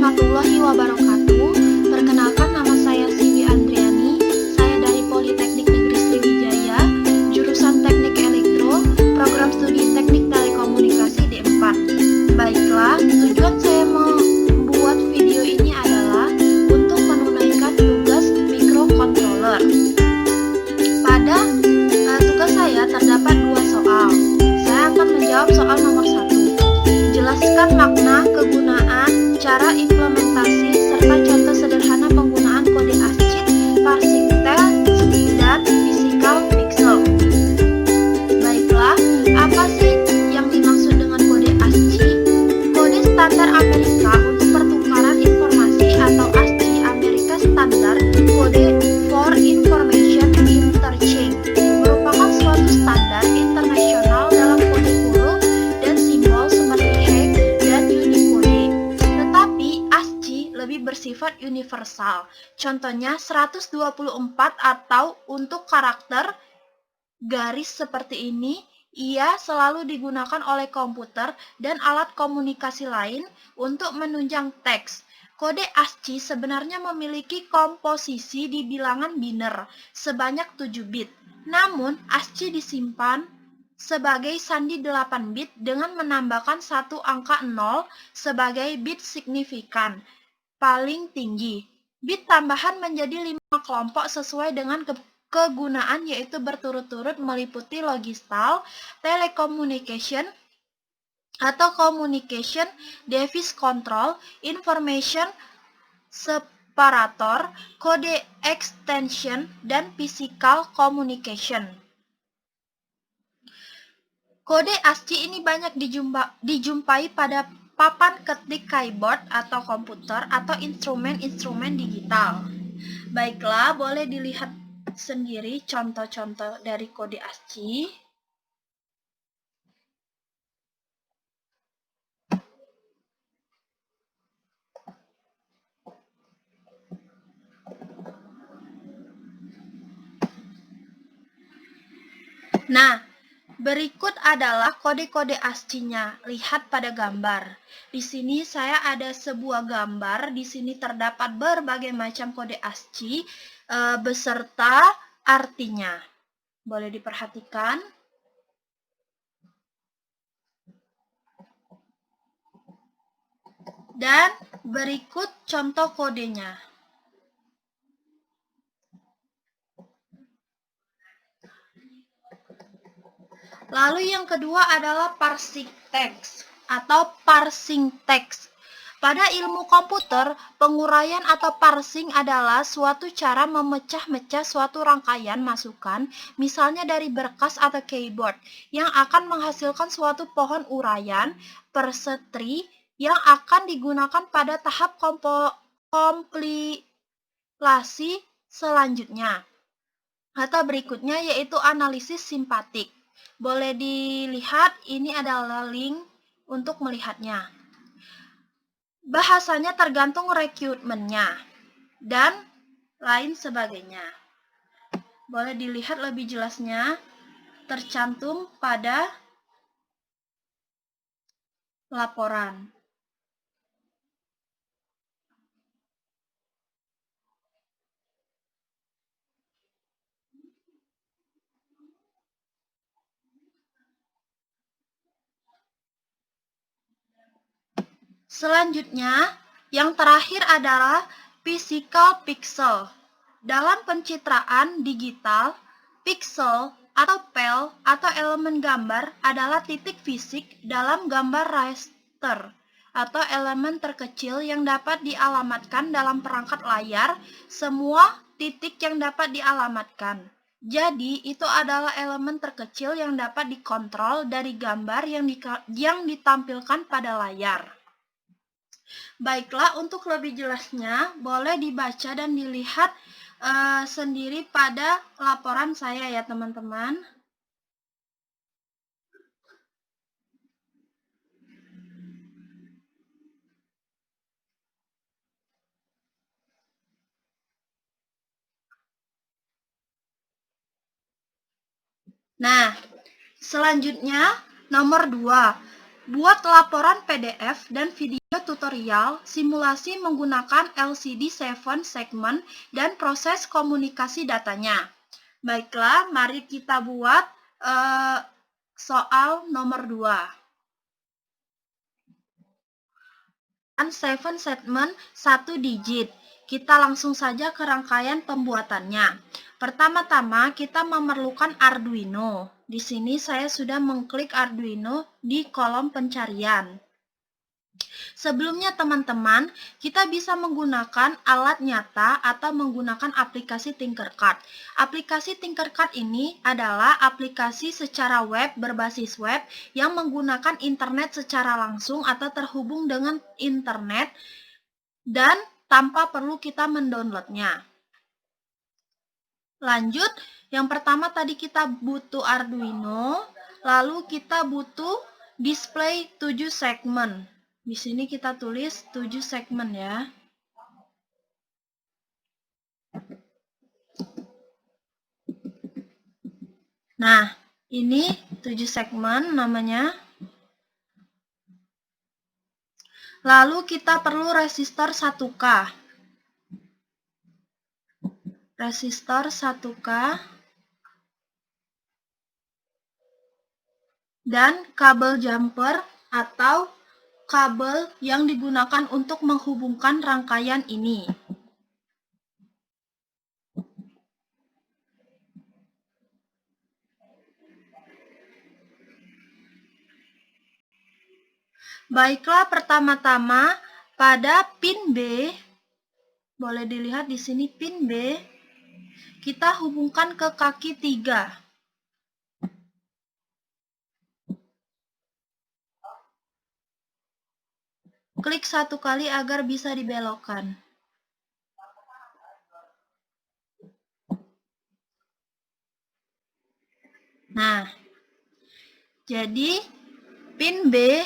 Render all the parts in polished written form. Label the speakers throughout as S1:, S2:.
S1: warahmatullahi wabarakatuh. Perkenalkan, nama saya Siwi Andriani. Saya dari Politeknik Negeri Sriwijaya, jurusan Teknik Elektro, program studi Teknik Telekomunikasi D4. Baiklah, tujuan saya membuat video ini adalah untuk menunaikan tugas microcontroller. Pada tugas saya terdapat 2 soal. Saya akan menjawab soal nomor 1. Jelaskan makna, kegunaan, cara implementasi, serta contoh sederhana penggunaan kode ASCII, parsing text, dan physical pixel. Baiklah, apa sih yang dimaksud dengan kode ASCII? Kode standar Amerika untuk pertukaran informasi atau ASCII Amerika Standard Code for Information Interchange merupakan suatu standar internasional dalam kode huruf dan simbol seperti hex dan Unicode. Tetapi ASCII lebih bersifat universal. Contohnya 124 atau untuk karakter garis seperti ini, ia selalu digunakan oleh komputer dan alat komunikasi lain untuk menunjang teks. Kode ASCII sebenarnya memiliki komposisi di bilangan biner sebanyak 7 bit. Namun, ASCII disimpan sebagai sandi 8 bit dengan menambahkan satu angka 0 sebagai bit signifikan paling tinggi. Bit tambahan menjadi 5 kelompok sesuai dengan kegunaan, yaitu berturut-turut meliputi logistal, telecommunication atau communication, device control, information separator, kode extension, dan physical communication. Kode ASCII ini banyak dijumpai pada papan ketik keyboard atau komputer atau instrumen-instrumen digital. Baiklah, boleh dilihat sendiri contoh-contoh dari kode ASCII. Nah, berikut adalah kode-kode ASCII-nya. Lihat pada gambar. Di sini saya ada sebuah gambar. Di sini terdapat berbagai macam kode ASCII beserta artinya. Boleh diperhatikan. Dan berikut contoh kodenya. Lalu yang kedua adalah parsing text atau parsing text. Pada ilmu komputer, penguraian atau parsing adalah suatu cara memecah-mecah suatu rangkaian masukan, misalnya dari berkas atau keyboard, yang akan menghasilkan suatu pohon uraian persentri yang akan digunakan pada tahap kompilasi selanjutnya atau berikutnya, yaitu analisis simpatik. Boleh dilihat, ini adalah link untuk melihatnya. Bahasanya tergantung rekrutmennya dan lain sebagainya. Boleh dilihat lebih jelasnya tercantum pada laporan. Selanjutnya, yang terakhir adalah physical pixel. Dalam pencitraan digital, pixel atau pel atau elemen gambar adalah titik fisik dalam gambar raster atau elemen terkecil yang dapat dialamatkan dalam perangkat layar, semua titik yang dapat dialamatkan. Jadi, itu adalah elemen terkecil yang dapat dikontrol dari gambar yang ditampilkan pada layar. Baiklah, untuk lebih jelasnya boleh dibaca dan dilihat sendiri pada laporan saya ya teman-teman. Nah, selanjutnya nomor 2. Buat laporan PDF dan video tutorial simulasi menggunakan LCD 7 segment dan proses komunikasi datanya. Baiklah, mari kita buat soal nomor 2. 7 segment 1 digit. Kita langsung saja ke rangkaian pembuatannya. Pertama-tama kita memerlukan Arduino. Di sini saya sudah mengklik Arduino di kolom pencarian. Sebelumnya teman-teman, kita bisa menggunakan alat nyata atau menggunakan aplikasi Tinkercad. Aplikasi Tinkercad ini adalah aplikasi secara web berbasis web yang menggunakan internet secara langsung atau terhubung dengan internet dan tanpa perlu kita mendownloadnya. Lanjut, yang pertama tadi kita butuh Arduino, lalu kita butuh display 7 segmen. Di sini kita tulis 7 segmen ya. Nah, ini 7 segmen namanya. Lalu kita perlu resistor 1K. Resistor 1K. Dan kabel jumper atau kabel yang digunakan untuk menghubungkan rangkaian ini. Baiklah, pertama-tama pada pin B, boleh dilihat di sini pin B, kita hubungkan ke kaki 3. Klik 1 kali agar bisa dibelokkan. Nah, jadi pin B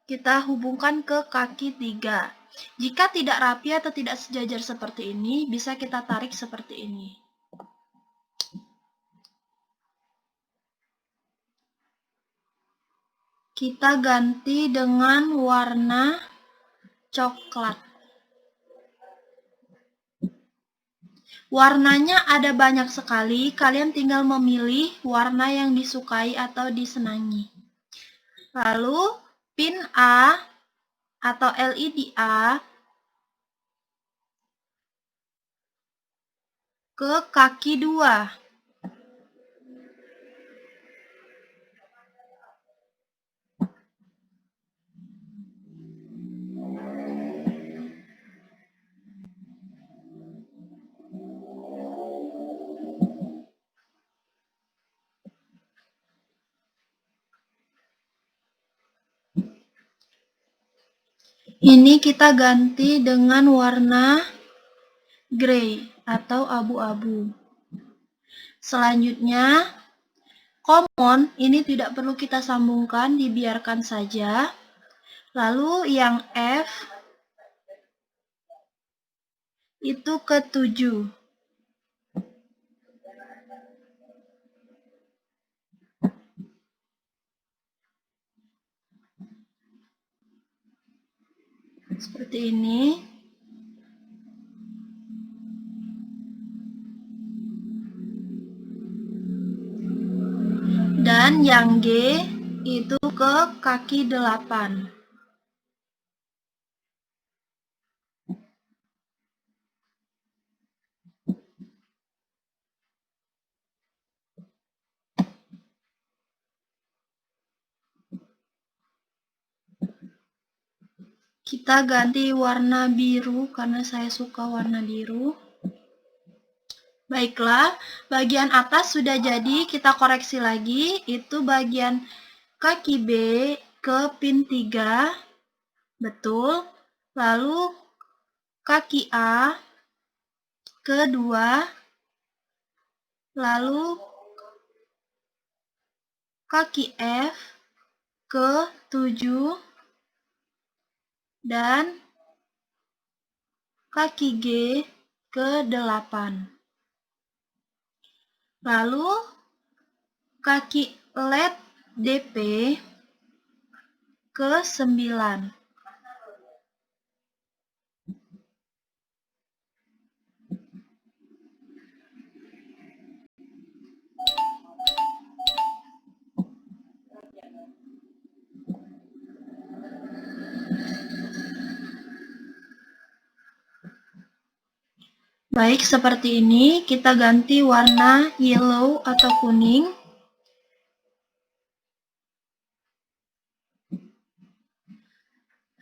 S1: kita hubungkan ke kaki 3. Jika tidak rapi atau tidak sejajar seperti ini, bisa kita tarik seperti ini. Kita ganti dengan warna coklat. Warnanya ada banyak sekali, kalian tinggal memilih warna yang disukai atau disenangi. Lalu, pin A atau LED A ke kaki 2. Ini kita ganti dengan warna grey atau abu-abu. Selanjutnya, common ini tidak perlu kita sambungkan, dibiarkan saja. Lalu yang F itu ke 7. Seperti ini. Dan yang G itu ke kaki 8. Kita ganti warna biru karena saya suka warna biru. Baiklah, bagian atas sudah jadi, kita koreksi lagi. Itu bagian kaki B ke pin 3. Betul. Lalu kaki A ke 2. Lalu kaki F ke 7. Dan kaki G ke 8. Lalu kaki LED DP ke 9. Baik, seperti ini. Kita ganti warna yellow atau kuning.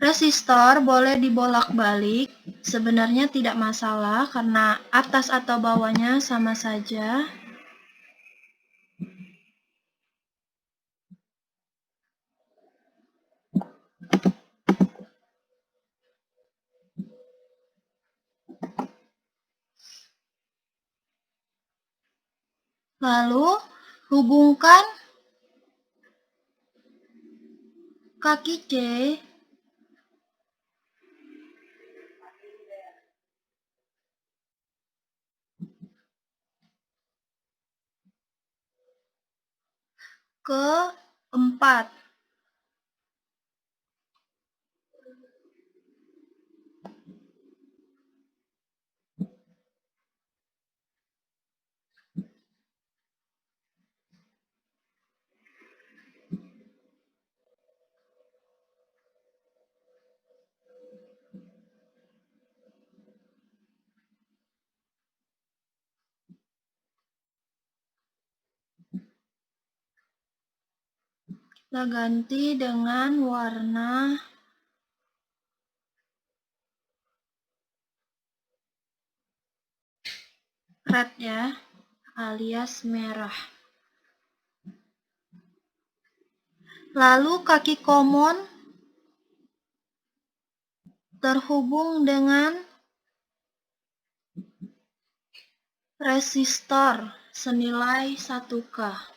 S1: Resistor boleh dibolak-balik. Sebenarnya tidak masalah karena atas atau bawahnya sama saja. Lalu hubungkan kaki C ke 4. Kita ganti dengan warna red ya, alias merah. Lalu kaki common terhubung dengan resistor senilai 1K.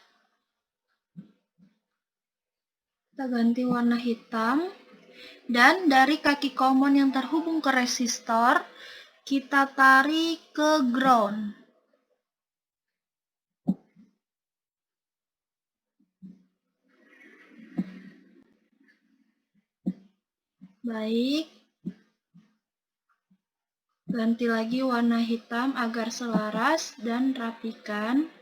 S1: Kita ganti warna hitam. Dan dari kaki common yang terhubung ke resistor, kita tarik ke ground. Baik. Ganti lagi warna hitam agar selaras dan rapikan.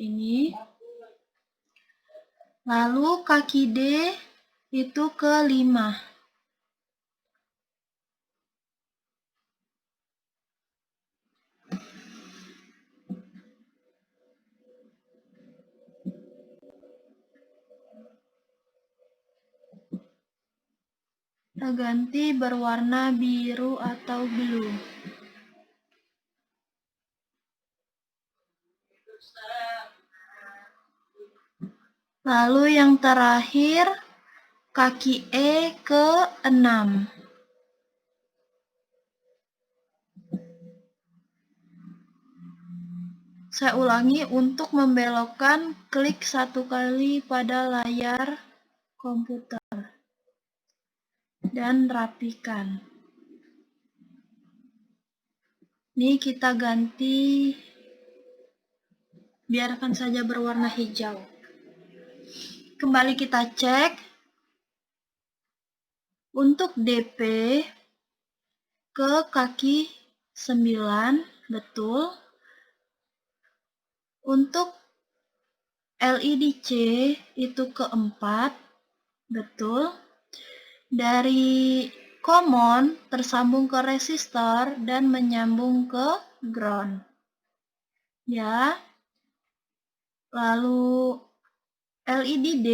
S1: Ini. Lalu kaki D itu ke 5. Kita ganti berwarna biru atau blue. Lalu yang terakhir, kaki E ke 6. Saya ulangi, untuk membelokkan, klik 1 kali pada layar komputer. Dan rapikan. Ini kita ganti, biarkan saja berwarna hijau. Kembali kita cek. Untuk DP ke kaki 9, betul. Untuk LED C itu ke 4, betul. Dari common tersambung ke resistor dan menyambung ke ground. Ya. Lalu LED D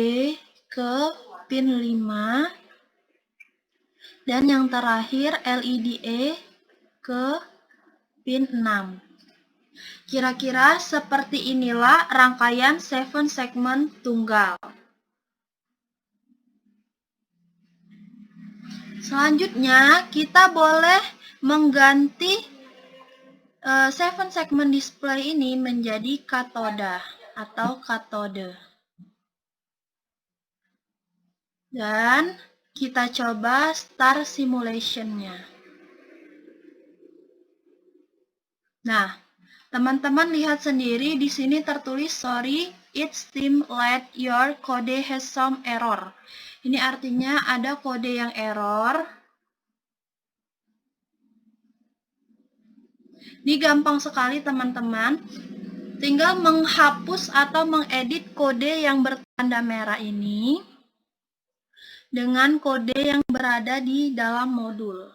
S1: ke pin 5. Dan yang terakhir LED E ke pin 6. Kira-kira seperti inilah rangkaian 7 segmen tunggal. Selanjutnya kita boleh mengganti 7 segmen display ini menjadi katoda atau katode. Dan kita coba start simulation-nya. Nah, Teman-teman lihat sendiri di sini tertulis sorry, it seems like your code has some error. Ini artinya ada kode yang error. Ini gampang sekali teman-teman. Tinggal menghapus atau mengedit kode yang bertanda merah ini dengan kode yang berada di dalam modul.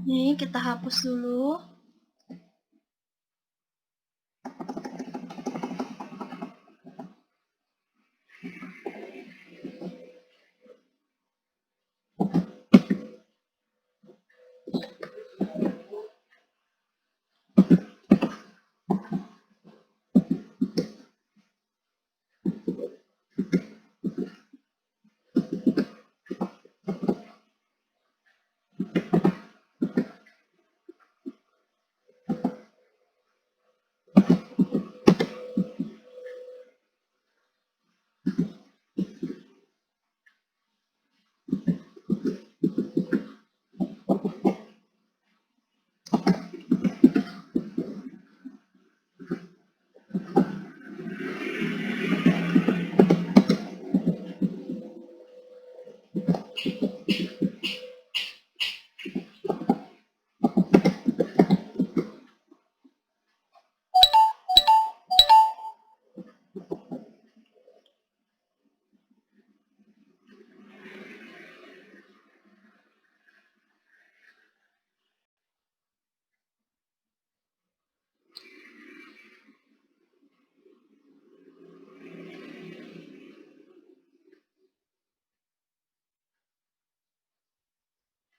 S1: Nih, kita hapus dulu.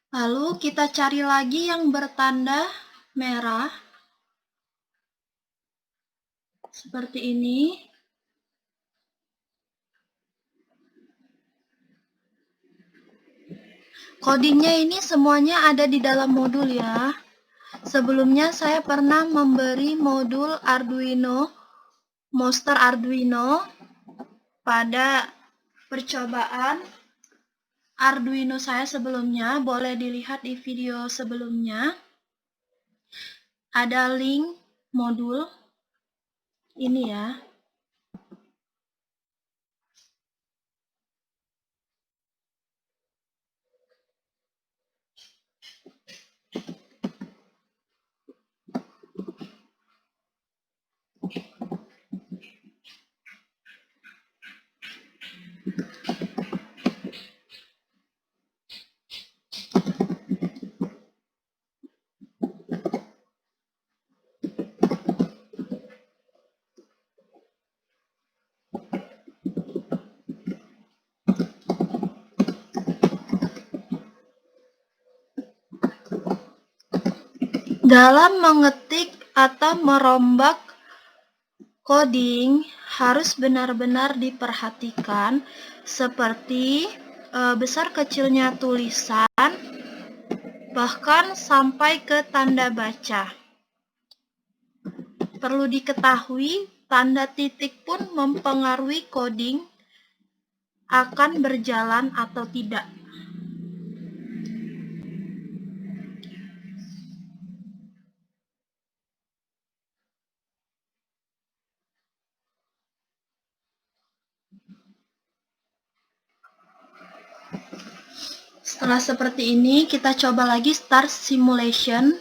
S1: Lalu kita cari lagi yang bertanda merah. Seperti ini. Codingnya ini semuanya ada di dalam modul ya. Sebelumnya saya pernah memberi modul Arduino, Monster Arduino pada percobaan Arduino saya sebelumnya. Boleh dilihat di video sebelumnya. Ada link modul ini ya. Dalam mengetik atau merombak coding harus benar-benar diperhatikan seperti besar kecilnya tulisan, bahkan sampai ke tanda baca. Perlu diketahui, tanda titik pun mempengaruhi coding akan berjalan atau tidak. Setelah seperti ini, kita coba lagi start simulation.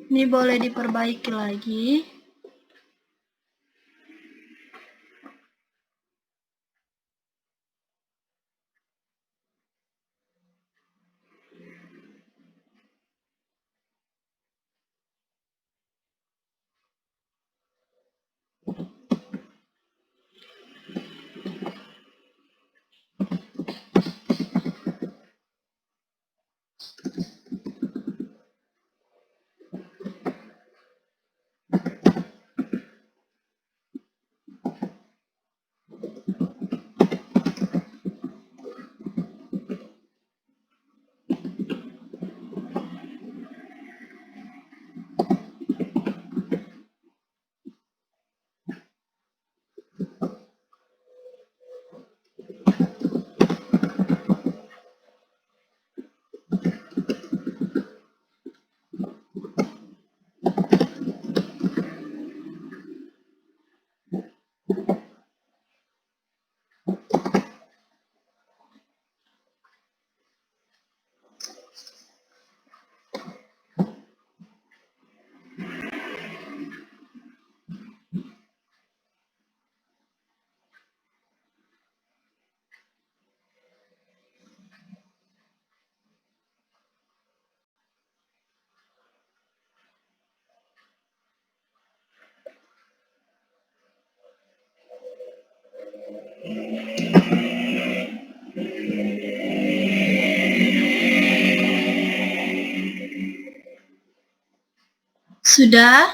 S1: Ini boleh diperbaiki lagi. Sudah?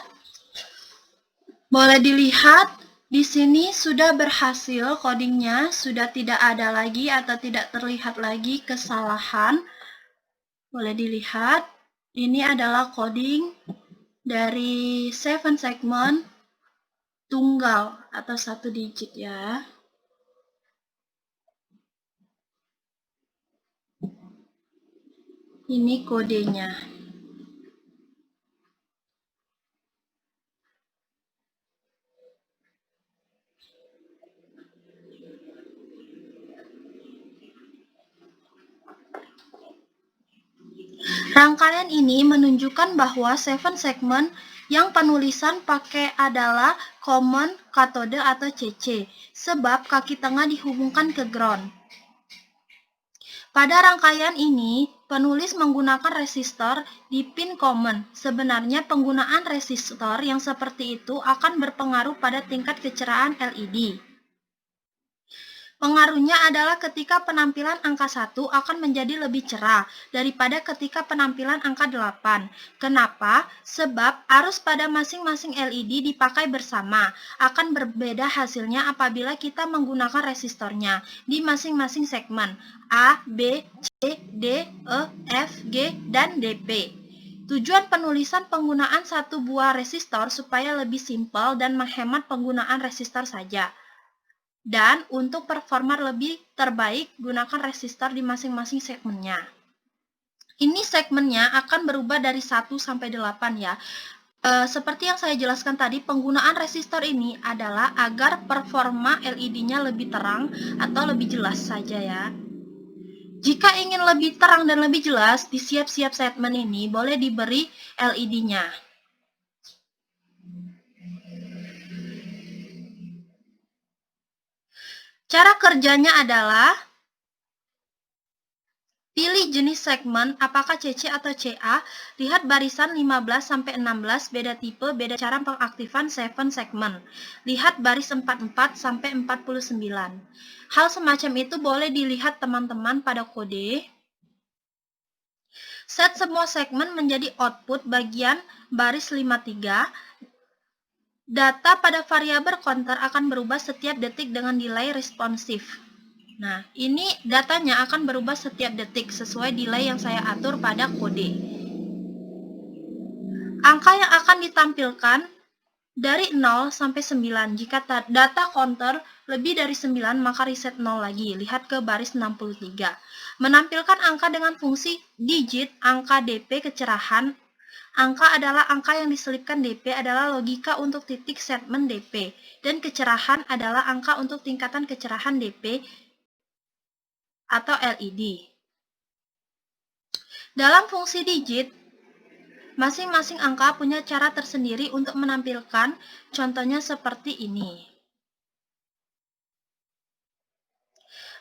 S1: Boleh dilihat, di sini sudah berhasil codingnya, sudah tidak ada lagi atau tidak terlihat lagi kesalahan. Boleh dilihat, ini adalah coding dari 7 segment tunggal atau 1 digit ya. Ini kodenya. Rangkaian ini menunjukkan bahwa 7 segment yang penulisan pakai adalah common cathode atau CC, sebab kaki tengah dihubungkan ke ground. Pada rangkaian ini, penulis menggunakan resistor di pin common. Sebenarnya penggunaan resistor yang seperti itu akan berpengaruh pada tingkat kecerahan LED. Pengaruhnya adalah ketika penampilan angka 1 akan menjadi lebih cerah daripada ketika penampilan angka 8. Kenapa? Sebab arus pada masing-masing LED dipakai bersama. Akan berbeda hasilnya apabila kita menggunakan resistornya di masing-masing segmen A, B, C, D, E, F, G, dan DP. Tujuan penulisan penggunaan satu buah resistor supaya lebih simpel dan menghemat penggunaan resistor saja. Dan untuk performa lebih terbaik, gunakan resistor di masing-masing segmennya. Ini segmennya akan berubah dari 1 sampai 8 ya. Seperti yang saya jelaskan tadi, penggunaan resistor ini adalah agar performa LED-nya lebih terang atau lebih jelas saja ya. Jika ingin lebih terang dan lebih jelas, di siap-siap segmen ini boleh diberi LED-nya. Cara kerjanya adalah pilih jenis segmen, apakah CC atau CA, lihat barisan 15-16, beda tipe, beda cara pengaktifan 7 segmen. Lihat baris 44-49. Hal semacam itu boleh dilihat teman-teman pada kode. Set semua segmen menjadi output bagian baris 53. Data pada variabel counter akan berubah setiap detik dengan delay responsif. Nah, ini datanya akan berubah setiap detik sesuai delay yang saya atur pada kode. Angka yang akan ditampilkan dari 0 sampai 9. Jika data counter lebih dari 9, maka reset 0 lagi. Lihat ke baris 63. Menampilkan angka dengan fungsi digit, angka DP kecerahan. Angka adalah angka yang diselipkan DP adalah logika untuk titik segmen DP. Dan kecerahan adalah angka untuk tingkatan kecerahan DP atau LED. Dalam fungsi digit, masing-masing angka punya cara tersendiri untuk menampilkan, contohnya seperti ini.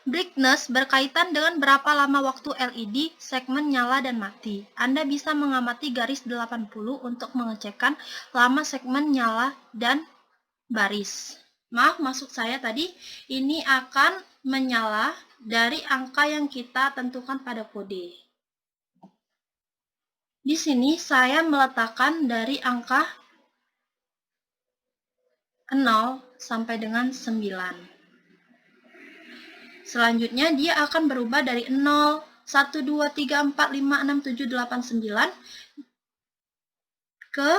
S1: Brightness berkaitan dengan berapa lama waktu LED segmen nyala dan mati. Anda bisa mengamati garis 80 untuk mengecekkan lama segmen nyala dan baris. Maaf, maksud saya tadi ini akan menyala dari angka yang kita tentukan pada kode. Di sini saya meletakkan dari angka 0 sampai dengan 9. Selanjutnya dia akan berubah dari 0, 1, 2, 3, 4, 5, 6, 7, 8, 9 ke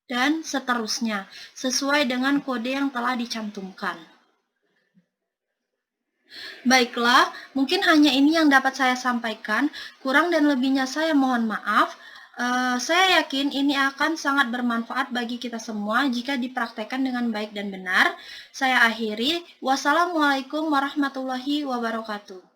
S1: dan seterusnya, sesuai dengan kode yang telah dicantumkan. Baiklah, mungkin hanya ini yang dapat saya sampaikan. Kurang dan lebihnya saya mohon maaf. Saya yakin ini akan sangat bermanfaat bagi kita semua jika dipraktekkan dengan baik dan benar. Saya akhiri. Wassalamualaikum warahmatullahi wabarakatuh.